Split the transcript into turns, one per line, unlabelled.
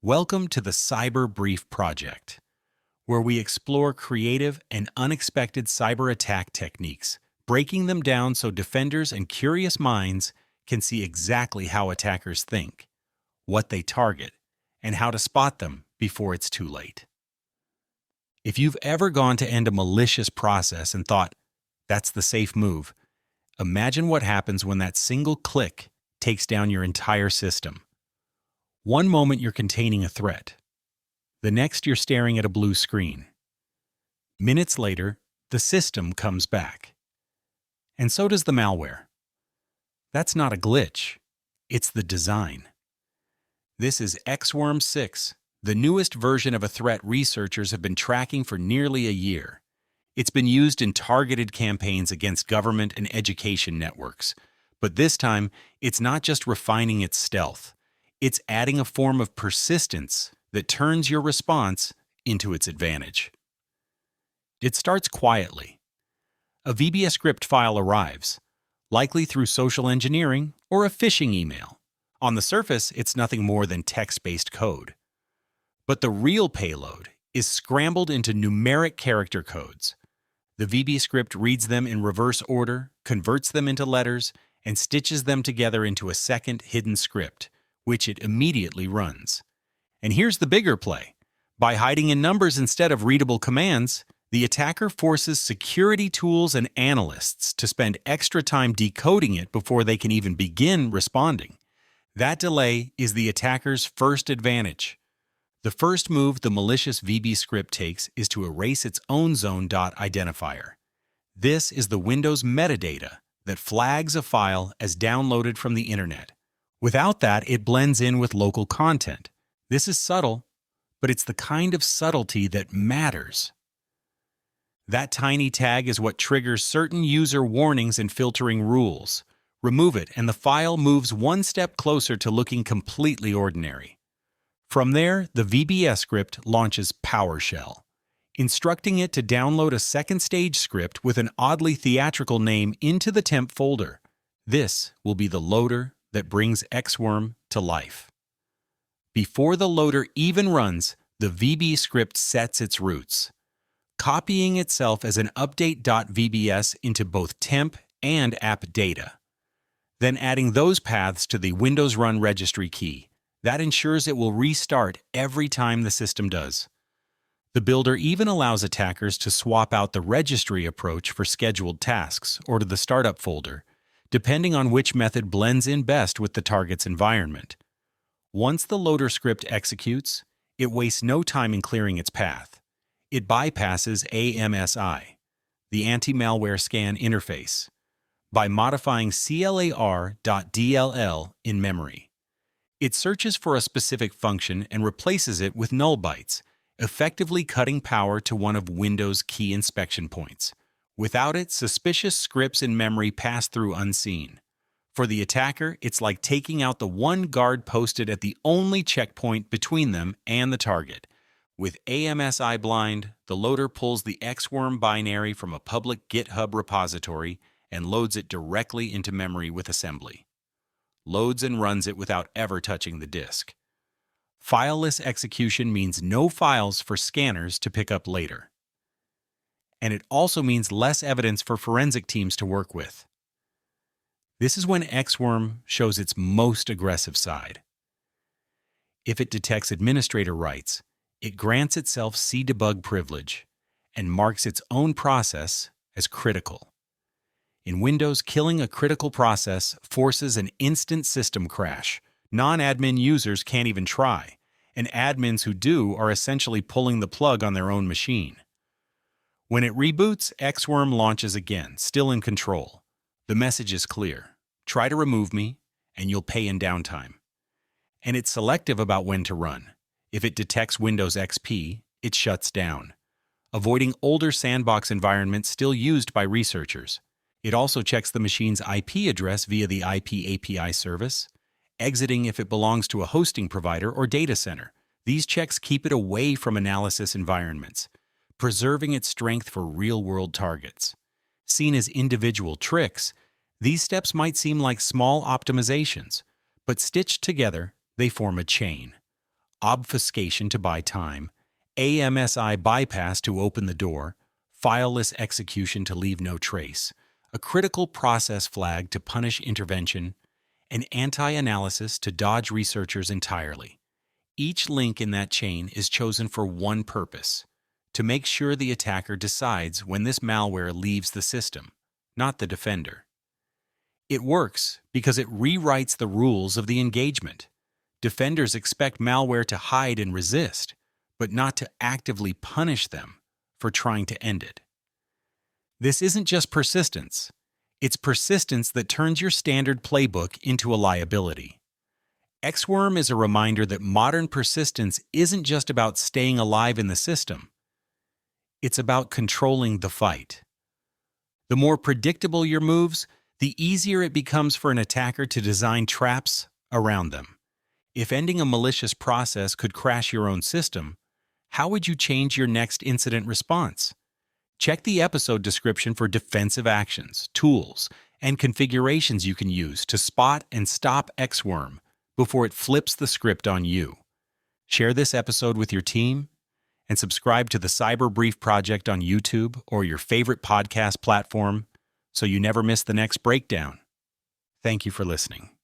Welcome to the Cyber Brief Project, where we explore creative and unexpected cyber attack techniques, breaking them down so defenders and curious minds can see exactly how attackers think, what they target, and how to spot them before it's too late. If you've ever gone to end a malicious process and thought, that's the safe move, imagine what happens when that single click takes down your entire system. One moment you're containing a threat. The next you're staring at a blue screen. Minutes later, the system comes back. And so does the malware. That's not a glitch. It's the design. This is XWorm 6, the newest version of a threat researchers have been tracking for nearly a year. It's been used in targeted campaigns against government and education networks. But this time, it's not just refining its stealth. It's adding a form of persistence that turns your response into its advantage. It starts quietly. A VBScript file arrives, likely through social engineering or a phishing email. On the surface, it's nothing more than text-based code. But the real payload is scrambled into numeric character codes. The VBScript reads them in reverse order, converts them into letters, and stitches them together into a second hidden script, which it immediately runs. And here's the bigger play. By hiding in numbers instead of readable commands, the attacker forces security tools and analysts to spend extra time decoding it before they can even begin responding. That delay is the attacker's first advantage. The first move the malicious VBScript takes is to erase its own zone identifier. This is the Windows metadata that flags a file as downloaded from the internet. Without that, it blends in with local content. This is subtle, but it's the kind of subtlety that matters. That tiny tag is what triggers certain user warnings and filtering rules. Remove it, and the file moves one step closer to looking completely ordinary. From there, the VBScript launches PowerShell, instructing it to download a second stage script with an oddly theatrical name into the temp folder. This will be the loader that brings XWorm to life. Before the loader even runs, the VBScript sets its roots, copying itself as an update.vbs into both temp and app data, then adding those paths to the Windows Run registry key. That ensures it will restart every time the system does. The builder even allows attackers to swap out the registry approach for scheduled tasks or to the startup folder, depending on which method blends in best with the target's environment. Once the loader script executes, it wastes no time in clearing its path. It bypasses AMSI, the anti-malware scan interface, by modifying CLAR.DLL in memory. It searches for a specific function and replaces it with null bytes, effectively cutting power to one of Windows' key inspection points. Without it, suspicious scripts in memory pass through unseen. For the attacker, it's like taking out the one guard posted at the only checkpoint between them and the target. With AMSI blind, the loader pulls the XWorm binary from a public GitHub repository and loads it directly into memory with assembly. Loads and runs it without ever touching the disk. Fileless execution means no files for scanners to pick up later. And it also means less evidence for forensic teams to work with. This is when XWorm shows its most aggressive side. If it detects administrator rights, it grants itself cdebug privilege and marks its own process as critical. In Windows, killing a critical process forces an instant system crash. Non-admin users can't even try, and admins who do are essentially pulling the plug on their own machine. When it reboots, XWorm launches again, still in control. The message is clear. Try to remove me, and you'll pay in downtime. And it's selective about when to run. If it detects Windows XP, it shuts down, avoiding older sandbox environments still used by researchers. It also checks the machine's IP address via the IP API service, exiting if it belongs to a hosting provider or data center. These checks keep it away from analysis environments, preserving its strength for real-world targets. Seen as individual tricks, these steps might seem like small optimizations, but stitched together, they form a chain. obfuscation to buy time, AMSI bypass to open the door, fileless execution to leave no trace, a critical process flag to punish intervention, an anti-analysis to dodge researchers entirely. Each link in that chain is chosen for one purpose: to make sure the attacker decides when this malware leaves the system, not the defender. It works because it rewrites the rules of the engagement. Defenders expect malware to hide and resist, but not to actively punish them for trying to end it. This isn't just persistence. It's persistence that turns your standard playbook into a liability. XWorm is a reminder that modern persistence isn't just about staying alive in the system. It's about controlling the fight. The more predictable your moves, the easier it becomes for an attacker to design traps around them. If ending a malicious process could crash your own system, how would you change your next incident response? Check the episode description for defensive actions, tools, and configurations you can use to spot and stop XWorm before it flips the script on you. Share this episode with your team and subscribe to the Cyber Brief Project on YouTube or your favorite podcast platform so you never miss the next breakdown. Thank you for listening.